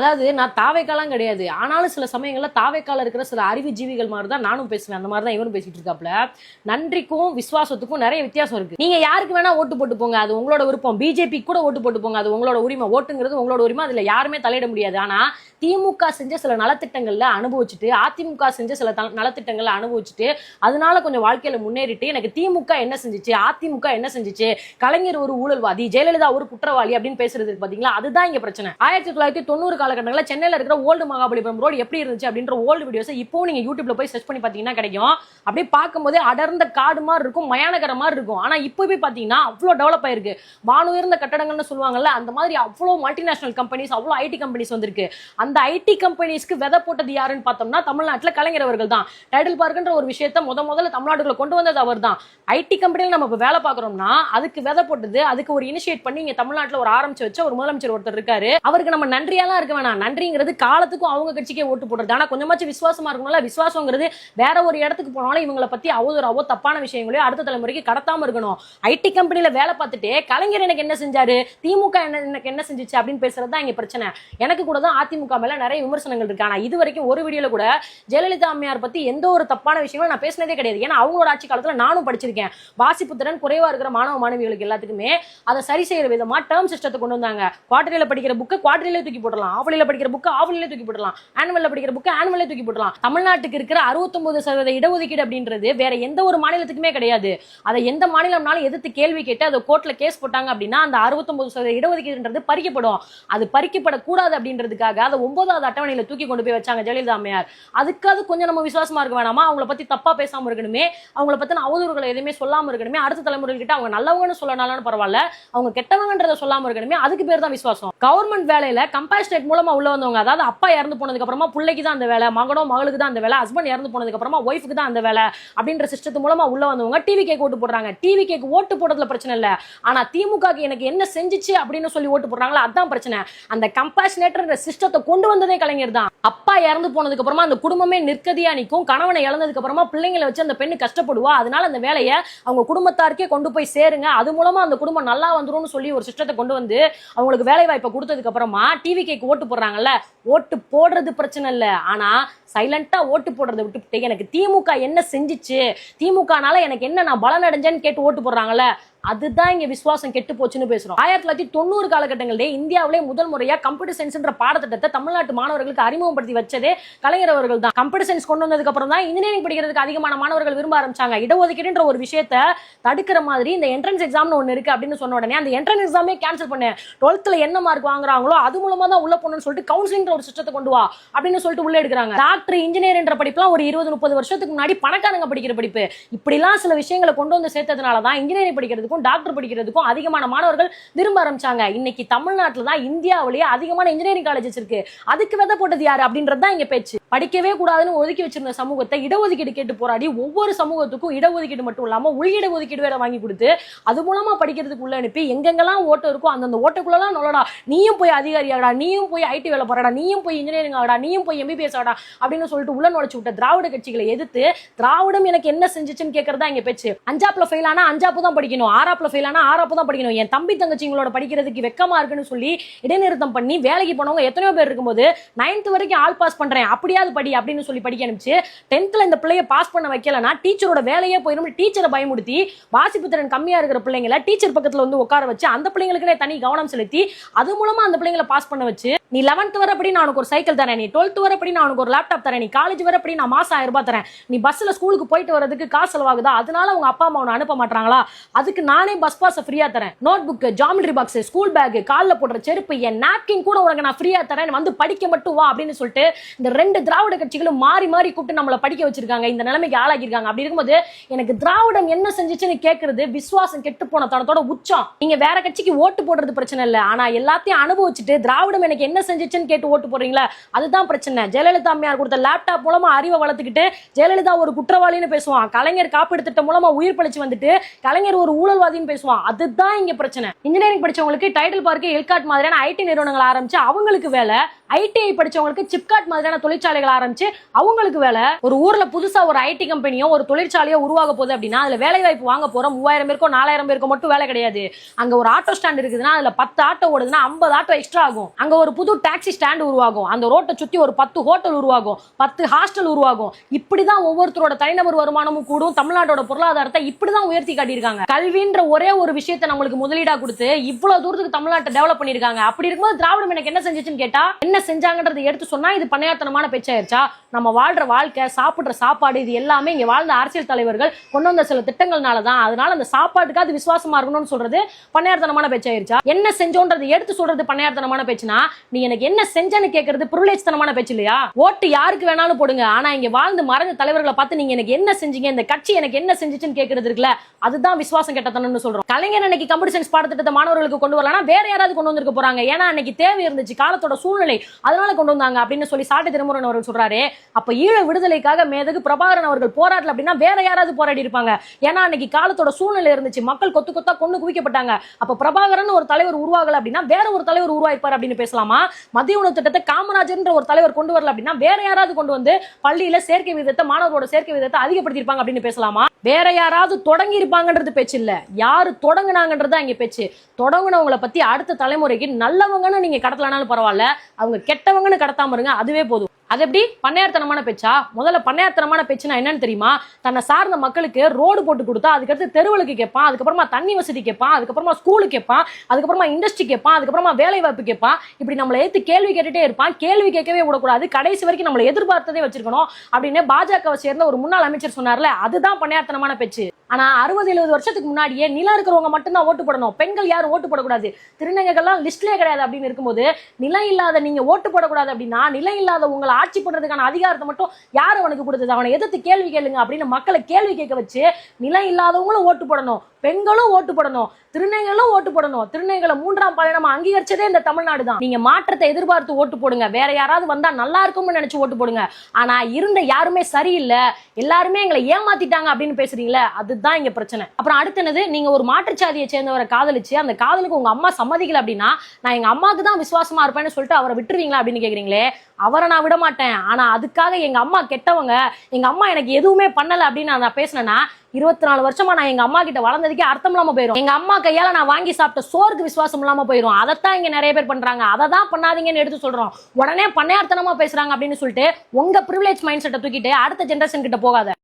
அதாவது நான் தாவேக்காலாம் கிடையாது, ஆனாலும் சில சமயங்கள்ல தாவேக்கால இருக்கிற சில அறிவு ஜீவிகள் மாதிரி தான் நானும் பேசுவேன். அந்த மாதிரி தான் இவரும் பேசிட்டு இருக்காப்ல. நன்றிக்கும் விசுவாசத்துக்கும் நிறைய வித்தியாசம் இருக்கு. நீங்க யாருக்கு வேணா ஓட்டு போட்டு போங்க, அது உங்களோட விருப்பம். பிஜேபி கூட ஓட்டு போட்டு போங்க, அது உங்களோட உரிமை. ஓட்டுங்கிறது உங்களோட உரிமை, அதுல யாருமே தலையிட முடியாது. ஆனா திமுக செஞ்ச சில நலத்திட்டங்கள்ல அனுபவிச்சுட்டு, அதிமுக செஞ்ச சில நலத்திட்டங்கள்ல அனுபவிச்சுட்டு, அதனால கொஞ்சம் வாழ்க்கையில முன்னேறிட்டு, எனக்கு திமுக என்ன செஞ்சுச்சு, அதிமுக என்ன செஞ்சுச்சு, கலைஞர் ஒரு ஊழல்வாதி, ஜெயலலிதா ஒரு குற்றவாளி அப்படின்னு பேசுறது பாத்தீங்களா, அதுதான் இங்க பிரச்சனை. 1990 காலகட்டங்களில் சென்னையில இருக்கிற ஓல்டு மகாபலிபுரம் ரோடு எப்படி இருந்துச்சு அப்படின்ற ஓல்டு வீடியோஸ் இப்போ நீங்க யூடியூப்ல போய் சர்ச் பண்ணி பாத்தீங்கன்னா கிடைக்கும். அப்படியே பார்க்கும்போதே அடர்ந்த காடு மாதிரி இருக்கும், மயானகர மாதிரி இருக்கும். ஆனா இப்போ போய் பாத்தீங்கன்னா அவ்வளவு டெவலப் ஆயிருக்கு. வானுயர்ந்த கட்டடங்கள்னு சொல்லுவாங்கல்ல, அந்த மாதிரி அவ்வளவு மல்டிநேஷனல் கம்பெனிஸ், அவ்வளவு ஐடி கம்பெனிஸ் வந்திருக்கு. அந்த ஐடி கம்பெனிஸ்க்கு விதை போட்டது யாருன்னு பார்த்தோம்னா தமிழ்நாட்டில் கலைஞர் அவர்கள் தான். டைட்டில் பார்க்குன்ற ஒரு விஷயத்தை முதல்ல தமிழ்நாட்டுக்குள்ள கொண்டு வந்தது அவர் தான். ஐடி கம்பெனியில் நம்ம இப்போ வேலை பார்க்குறோம்னா அதுக்கு விதை போட்டது, அதுக்கு ஒரு இனிஷியேட் பண்ணி இங்க தமிழ்நாட்டில் ஒரு ஆரம்பிச்சு வச்ச ஒரு முதலமைச்சர் ஒருத்தர் இருக்காரு. அவருக்கு நம்ம நன்றியாலாம் இருக்க வேணாம். நன்றிங்கிறது காலத்துக்கும் அவங்க கட்சிக்கே ஓட்டு போடுறது. ஆனா கொஞ்சமாச்சும் விசுவாசமா இருக்கணும்ல. விசுவாசங்கிறது வேற ஒரு இடத்துக்கு போனாலும் இவங்களை பத்தி அவதூறாவோ தப்பான விஷயங்களையோ அடுத்த தலைமுறைக்கு கடத்தாம இருக்கணும். ஐடி கம்பெனியில வேலை பார்த்துட்டு கலைஞர் எனக்கு என்ன செஞ்சாரு, திமுக எனக்கு என்ன செஞ்சுச்சு அப்படின்னு பேசுறது தான் இங்க பிரச்சனை. எனக்கு கூட தான் அதிமுக மேல நிறைய விமர்சனங்கள் இருக்கு. ஆனா இது வரைக்கும் ஒரு வீடியோல கூட ஜெயலலிதா அம்மையார் பத்தி எந்த ஒரு தப்பான விஷயங்களும் நான் பேசினதே கிடையாது. ஏன்னா அவங்களோட ஆட்சி காலத்துல நானும் படிச்சிருக்கேன். வாசிப்பு திறன் குறைவா இருக்கிற மாணவ மாணவிகளுக்கு எல்லாத்துக்குமே அதை சரி செய்யற விதமா டேர்ம் சிஸ்டத்தை கொண்டு வந்தாங்க. குவார்டர்ல படிக்கிற புக்கு குவார்டர்ல தூக்கி போடலாம், ஆவலில படிக்கிற புக்கு ஆவலில தூக்கி போடலாம், ஆனுவல்ல படிக்கிற புக்கு ஆனுவல்ல தூக்கி போடலாம். தமிழ்நாட்டுக்கு இருக்கிற 69% இடஒதுக்கீடு அப்படின்றது வேற எந்த ஒரு மாநிலத்துக்குமே கிடையாது. அதை எந்த மாநிலம்னாலும் எதிர்த்து கேள்வி கேட்டு அதை கோர்ட்ல கேஸ் போட்டாங்க அப்படின்னா அந்த 69% இடஒதுக்கீடுன்றது பறிக்கப்படும். அது பறிக்கப்படக்கூடாது அப்படின்றதுக்காக அதை 9வது அட்டவணையில தூக்கி கொண்டு போய் வச்சாங்க ஜெயலலிதா அம்மையார். அதுக்காக கொஞ்சம் நம்ம விசுவாசமா இருக்க வேணாமா? அவங்கள பத்தி தப்பா பேசாம இருக்கணுமே, அவங்கள பத்தின அவதூறுகளை எதுவுமே சொல்லாம இருக்கணுமே, அடுத்த தலைமுறைகிட்ட அவங்க நல்லவங்கன்னு சொல்லனாலும் பரவாயில்ல, அவங்க கெட்டவங்கன்றத சொல்லாம இருக்கணுமே, அதுக்கு பேர் தான் விசுவாசம். கவர்மெண்ட் வேலையில கம்பேஷனேட் மூலமா உள்ள வந்தவங்க, அதாவது அப்பா இறந்து போனதுக்கு அப்புறமா பிள்ளைக்கு தான் அந்த வேலை, மகனோ மகளுக்கு தான் அந்த வேலை, ஹஸ்பண்ட் இறந்து போனதுக்கு அப்புறமா ஒய்ஃபுக்கு தான் அந்த வேலை அப்படின்ற சிஸ்டத்து மூலமா உள்ள வந்தவங்க டிவி கேக்கு ஓட்டு போடுறாங்க. டிவி கேக்கு ஓட்டு போடுறதுல பிரச்சனை இல்ல, ஆனா திமுக எனக்கு என்ன செஞ்சுச்சு அப்படின்னு சொல்லி ஓட்டு போடுறாங்களா, அதான் பிரச்சனை. அந்த கம்பேஷனேட்ன்ற சிஸ்டத்தை கொண்டு வந்ததே கலைஞர் தான். அப்பா இறந்து போனதுக்கு அப்புறமா அந்த குடும்பமே நிற்கதியா நிற்கும். கணவனை இழந்ததுக்கு அப்புறமா பிள்ளைங்களை வச்சு அந்த பெண்ணு கஷ்டப்படுவா. அதனால அந்த வேலையை அவங்க குடும்பத்தாருக்கே கொண்டு போய் சேருங்க, அது மூலமா அந்த குடும்பம் நல்லா வந்துரும்னு சொல்லி ஒரு சிஸ்டத்தை கொண்டு வந்து அவங்களுக்கு வேலை வாய்ப்பை கொடுத்ததுக்கு அப்புறமா டிவி கேக்கு ஓட்டு போடுறாங்கல்ல. ஓட்டு போடுறது பிரச்சனை இல்ல, ஆனா சைலண்டா ஓட்டு போடுறதை விட்டுவிட்டு எனக்கு திமுக என்ன செஞ்சுச்சு, திமுகனால எனக்கு என்ன நான் பலன் அடைஞ்சேன்னு கேட்டு ஓட்டு போடுறாங்கல்ல, அதுதான் இங்க விசுவாசம் கெட்டு போச்சுன்னு பேசுறோம். 1990 காலகட்டங்களிலே இந்தியாவிலே முதல் முறையா கம்ப்யூட்டர் சயின்ஸ்ன்ற பாடத்திட்டத்தை தமிழ்நாட்டு மாணவர்களுக்கு அறிமுகப்படுத்தி வச்சதே கலைஞர் அவர்கள் தான். கம்ப்யூட்டர் சயின்ஸ் கொண்டு வந்ததுக்கு அப்புறம் தான் இன்ஜினியரிங் படிக்கிறதுக்கு அதிகமான மாணவர்கள் விரும்ப ஆரம்பிச்சாங்க. இடஒதுக்கீடுன்ற ஒரு விஷயத்தை தடுக்கிற மாதிரி இந்த என்ட்ரன்ஸ் எக்ஸாம்னு ஒன்று இருக்கு அப்படின்னு சொன்ன உடனே அந்த என்ட்ரன்ஸ் எக்ஸாமே கேன்சல் பண்ணு, 12th என்ன மார்க் வாங்குறாங்களோ அது மூலமா தான் உள்ள போகணும்னு சொல்லிட்டு கவுன்சிலிங் ஒரு சிஸ்டத்தை கொண்டு வா அப்படின்னு சொல்லிட்டு உள்ள எடுக்கிறாங்க. டாக்டர் இன்ஜினியர் என்ற படிப்புலாம் ஒரு 20-30 வருஷத்துக்கு முன்னாடி பணக்காரங்க படிக்கிற படிப்பு. இப்படிலாம் சில விஷயங்களை கொண்டு வந்து சேர்த்ததுனால தான் இன்ஜினியரிங் படிக்கிறது டாக்டர் படிக்கிறதுக்கும் அதிகமான மாணவர்கள் விரும்ப ஆரம்பிச்சாங்க. இன்னைக்கு தமிழ்நாட்டில் தான் இந்தியாவிலேயே அதிகமான இன்ஜினியரிங் காலேஜஸ் இருக்கு. அதுக்கு விதை போட்டது யாரு அப்படின்றது தான் இங்க பேச்சு. படிக்கவே கூடாதுன்னு ஒதுக்கி வச்சிருந்த சமூகத்தை இடஒதுக்கீடு கேட்டு போராடி ஒவ்வொரு சமூகத்துக்கும் இடஒதுக்கீடு மட்டும் இல்லாம உள்இட ஒதுக்கீடு வேற வாங்கி கொடுத்து அது மூலமா படிக்கிறதுக்கு உள்ள அனுப்பி எங்கெங்கெல்லாம் ஓட்டு இருக்கோ அந்தந்த ஓட்டுக்குள்ளலாம் நொல்லடா, நீயும் போய் அதிகாரியாடா, நீயும் போய் ஐடி வேலை போறடா, நீயும் போய் இன்ஜினியரிங் ஆகடா, நீயும் போய் எம்பிபிஎஸ் ஆகடா அப்படின்னு சொல்லிட்டு உள்ள நுழைச்சு விட்ட திராவிட கட்சிகளை எதிர்த்து திராவிடம் எனக்கு என்ன செஞ்சுச்சுன்னு கேட்கறதா இங்க பேச்சு. அஞ்சாப்ல ஃபெயில் ஆனா அஞ்சாப்பு தான் படிக்கணும், ஆறாப்ல ஃபெயில் ஆனா ஆறாப்பு தான் படிக்கணும், என் தம்பி தங்கச்சிங்களோட படிக்கிறதுக்கு வெக்கமா இருக்குன்னு சொல்லி இடைநிறுத்தம் பண்ணி வேலைக்கு போனவங்க எத்தனையோ பேர் இருக்கும்போது 9th வரைக்கும் ஆல் பாஸ் பண்றேன் அப்படியாவது படி அப்படின்னு சொல்லி படிக்க அனுப்பிச்சு 10th இந்த பிள்ளைய பாஸ் பண்ண வைக்கலனா டீச்சரோட வேலையே போயிடும். டீச்சரை பயமுடுத்தி வாசிப்பு திறன் கம்மியா இருக்கிற பிள்ளைங்களை டீச்சர் பக்கத்துல வந்து உட்கார வச்சு அந்த பிள்ளைங்களுக்குனே தனி கவனம் செலுத்தி அது மூலமா அந்த பிள்ளைங்களை பாஸ் பண்ண வச்சு, நீ 11th வரை படி நான் உனக்கு ஒரு சைக்கிள் தரேன், நீ 12th வரை படி நான் உனக்கு ஒரு லேப்டாப் தரேன், நீ காலேஜ் வரை படி நான் மாசம் 1000 ரூபாய் தரேன், நீ பஸ்ல ஸ்கூலுக்கு போயிட்டு வரதுக்கு காசு செலவாகுதா, அதனால உங்க அப்பா அம்மா உன்னை அனுப்ப மாட்டாங்களா, அதுக்கு நானே பஸ் பாஸ் ஃப்ரீயா தரேன், notebook, geometry box, school bag, கால்ல போடுற செருப்பு, என் நாப்கின் கூட உனக்கு நான் ஃப்ரீயா தரேன், வந்து படிக்க மட்டும் வா அப்படின்னு சொல்லிட்டு இந்த 2 திராவிட கட்சிகளும் மாறி மாறி கூப்பிட்டு நம்மளை படிக்க வச்சிருக்காங்க, இந்த நிலைமைக்கு ஆளாக்கிருக்காங்க. அப்படி இருக்கும்போது எனக்கு திராவிடம் என்ன செஞ்சுச்சுன்னு கேட்கறது விசுவாசம் கெட்டு போன தனத்தோட உச்சம். நீங்க வேற கட்சிக்கு ஓட்டு போடுறது பிரச்சனை இல்ல, ஆனா எல்லாத்தையும் அனுபவிச்சுட்டு திராவிடம் எனக்கு என்ன செஞ்சுச்சுன்னு கேட்டு ஓட்டு போடுறீங்களா, அதுதான் பிரச்சனை. ஜெயலலிதா அம்மையார் கொடுத்த லேப்டாப் மூலமா அறிவை வளர்த்துக்கிட்டு ஜெயலலிதா ஒரு குற்றவாளின்னு பேசுவான், கலைஞர் காப்பீடு திட்டம் மூலமா உயிர் பழிச்சு வந்துட்டு கலைஞர் ஒரு ஊழல்வாதின்னு பேசுவான், அதுதான் இங்க பிரச்சனை. இன்ஜினியரிங் படிச்சவங்களுக்கு டைட்டில் பார்க், எல்காட் மாதிரியான ஐடி நிறுவனங்கள் ஆரம்பிச்சு அவங்களுக்கு வேலை, ஐடிஐ படிச்சவங்களுக்கு சிப்காட் மாதிரியான தொழிற்சாலைகள் ஆரம்பிச்சு அவங்களுக்கு வேலை. ஒரு ஊர்ல புதுசா ஒரு ஐடி கம்பெனியோ ஒரு தொழிற்சாலையோ உருவாக போகுது அப்படின்னா அதுல வேலை வாய்ப்பு வாங்க போற 3000 பேருக்கோ 4000 பேருக்கோ மட்டும் வேலை கிடையாது. அங்க ஒரு ஆட்டோ ஸ்டாண்ட் இருக்குதுன்னா அதுல 10 ஆட்டோ ஓடுதுன்னா 50 ஆட்டோ எக்ஸ்ட்ரா ஆகும். அங்க ஒரு புது புது டாக்ஸி ஸ்டாண்ட் உருவாகும், அந்த ரோட்டை சுத்தி ஒரு 10 ஹோட்டல் உருவாகும், 10 ஹாஸ்டல் உருவாகும். இப்படிதான் ஒவ்வொருத்தரோட தனிநபர் வருமானமும் கூடும். தமிழ்நாட்டோட பொருளாதாரத்தை இப்படிதான் உயர்த்தி காட்டியிருக்காங்க. கல்வின்ற ஒரே ஒரு விஷயத்தை நம்மளுக்கு முதலீடா கொடுத்து இவ்வளவு தூரத்துக்கு தமிழ்நாட்டை டெவலப் பண்ணிருக்காங்க. அப்படி இருக்கும்போது திராவிடம் எனக்கு என்ன செஞ்சுச்சுன்னு கேட்டா, என்ன செஞ்சாங்கன்றதை எடுத்து சொன்னா இது பண்ணையாத்தனமான பேச்சாயிருச்சா? நம்ம வாழ்ற வாழ்க்கை, சாப்பிடுற சாப்பாடு, இது எல்லாமே இங்க வாழ்ந்த அரசியல் தலைவர்கள் கொண்டு வந்த சில திட்டங்கள்னாலதான். அதனால அந்த சாப்பாட்டுக்காவது விசுவாசமா இருக்கணும்னு சொல்றது பண்ணையாத்தனமான பேச்சாயிருச்சா? என்ன செஞ்சோன்றதை எடுத்து சொல்றது பண்ணையாத்தனமான பேச்சுனா, நீ எனக்கு என்ன செஞ்சன்னு கேட்கறது பிரிவிலேஜ் தனமான பேச்சு இல்லையா? ஓட்டு யாருக்கு வேணாலும் போடுங்க, ஆனா இங்க வாழ்ந்து மறைஞ்ச தலைவர்களை பார்த்து நீங்க எனக்கு என்ன செஞ்சீங்க, இந்த கட்சி எனக்கு என்ன செஞ்சுச்சுன்னு கேட்கறது இருக்குல்ல, அதுதான் விசுவாசம் கெட்டத்தனம்னு சொல்றோம். கலைஞர் அன்னைக்கு கம்ப்யூட்டர் சயின்ஸ் பாடத்திட்டத்தை மாணவர்களுக்கு கொண்டு வரலன்னா வேற யாராவது கொண்டு வந்திருக்க போறாங்க. ஏன்னா அன்னைக்கு தேவை இருந்துச்சு, காலத்தோட சூழ்நிலை, அதனால கொண்டு வந்தாங்க அப்படின்னு சொல்லி சாட்டை திருமுருகன் அவர்கள் சொல்றாரு. அப்ப ஈழ விடுதலைக்காக மேதகு பிரபாகரன் அவர்கள் போராடல அப்படின்னா வேற யாராவது போராடி இருப்பாங்க. ஏன்னா அன்னைக்கு காலத்தோட சூழ்நிலை இருந்துச்சு, மக்கள் கொத்து கொத்தா கொண்டு குவிக்கப்பட்டாங்க. அப்ப பிரபாகரன் ஒரு தலைவர் உருவாகல அப்படின்னா வேற ஒரு தலைவர் உருவாயிருப்பார் அப்படின்னு பேசலாமா? மத்திய உணவு திட்டத்தை காமராஜர் ஒரு தலைவர் கொண்டு வரல அப்படின்னா வேற யாராவது கொண்டு வந்து பள்ளியில சேர்க்கை விகிதத்தை, மாணவரோட சேர்க்கை விகிதத்தை அதிகப்படுத்தி இருப்பாங்க அப்படின்னு பேசலாமா? வேற யாராவது தொடங்கி இருப்பாங்கன்றது பேச்சு இல்ல, யாரு தொடங்குனாங்கன்றது இங்க பேச்சு. தொடங்குனவங்களை பத்தி அடுத்த தலைமுறைக்கு நல்லவங்கன்னு நீங்க கடத்தலனாலும் பரவாயில்ல, அவங்க கெட்டவங்கன்னு கடத்தாம இருங்க, அதுவே போதும். அது எப்படி பண்ணையார்த்தனமான பேச்சா? முதல்ல பண்ணையார்த்தனமான பேச்சுனா என்னன்னு தெரியுமா? தன்னை சார்ந்த மக்களுக்கு ரோடு போட்டு கொடுத்தா அதுக்கடுத்து தெருவுக்கு கேட்பான், அதுக்கப்புறமா தண்ணி வசதி கேட்பான், அதுக்கப்புறமா ஸ்கூலுக்கு கேட்பான், அதுக்கப்புறமா இண்டஸ்ட்ரி கேட்பான், அதுக்கப்புறமா வேலை வாய்ப்பு கேட்பான். இப்படி நம்மளை ஏத்து கேள்வி கேட்டுட்டே இருப்பான். கேள்வி கேட்கவே விடக்கூடாது, கடைசி வரைக்கும் நம்மளை எதிர்பார்த்ததே வச்சிருக்கணும் அப்படின்னு பாஜகவை சேர்ந்த ஒரு முன்னாள் அமைச்சர் சொன்னார்ல, அதுதான் பண்ணையார்த்தனமான பேச்சு. ஆனா 60-70 வருஷத்துக்கு முன்னாடியே நிலம் இருக்கிறவங்க மட்டும்தான் ஓட்டு போடணும், பெண்கள் யாரும் ஓட்டு போடக்கூடாது, திருநங்கைகள்லாம் லிஸ்ட்லயே கிடையாது அப்படின்னு இருக்கும்போது, நிலம் இல்லாத நீங்க ஓட்டு போடக்கூடாது அப்படின்னா நிலம் இல்லாத உங்களை ஆட்சி பண்றதுக்கான அதிகாரத்தை மட்டும் யார் அவனுக்கு கொடுத்தது? அவனை எதிர்த்து கேள்வி கேளுங்க அப்படின்னு மக்களை கேள்வி கேட்க வச்சு நிலம் இல்லாதவங்களும் ஓட்டு போடணும், பெண்களும் ஓட்டு போடணும், திருநங்கைகளும் ஓட்டு போடணும். திருநங்கைகளை 3ஆம் பாலினமா அங்கீகரிச்சதே இந்த தமிழ்நாடு தான். நீங்க மாற்றத்தை எதிர்பார்த்து ஓட்டு போடுங்க, வேற யாராவது வந்தா நல்லா இருக்கும்னு நினைச்சு ஓட்டு போடுங்க. ஆனா இருந்த யாருமே சரியில்லை, எல்லாருமே எங்களை ஏமாத்திட்டாங்க அப்படின்னு பேசுறீங்களே, அதுதான் இங்க பிரச்சனை. அப்புறம் அடுத்து என்னது, நீங்க ஒரு மாற்றுச்சாதியை சேர்ந்தவரை காதலிச்சு அந்த காதலுக்கு உங்க அம்மா சம்மதிக்கல அப்படின்னா நான் எங்க அம்மாவுக்கு தான் விசுவாசமா இருப்பேன்னு சொல்லிட்டு அவரை விட்டுருவீங்களா அப்படின்னு கேக்குறீங்களே, அவரை நான் விட மாட்டேன். ஆனா அதுக்காக எங்க அம்மா கெட்டவங்க, எங்க அம்மா எனக்கு எதுவுமே பண்ணல அப்படின்னு நான் பேசினேன்னா 24 வருஷமா நான் எங்க அம்மா கிட்ட வளர்ந்ததுக்கே அர்த்தம் இல்லாம போயிடும். எங்க அம்மா கையால நான் வாங்கி சாப்பிட்ட சோறுக்கு விசுவாசம் இல்லாம போயிடும். அதைத்தான் இங்க நிறைய பேர் பண்றாங்க. அதை தான் பண்ணாதீங்கன்னு எடுத்து சொல்றோம். உடனே பண்ணையார்த்தனமா பேசுறாங்க அப்படின்னு சொல்லிட்டு உங்க பிரிவிலேஜ் மைண்ட் செட்டை தூக்கிட்டு அடுத்த ஜெனரேஷன் கிட்ட போகாத.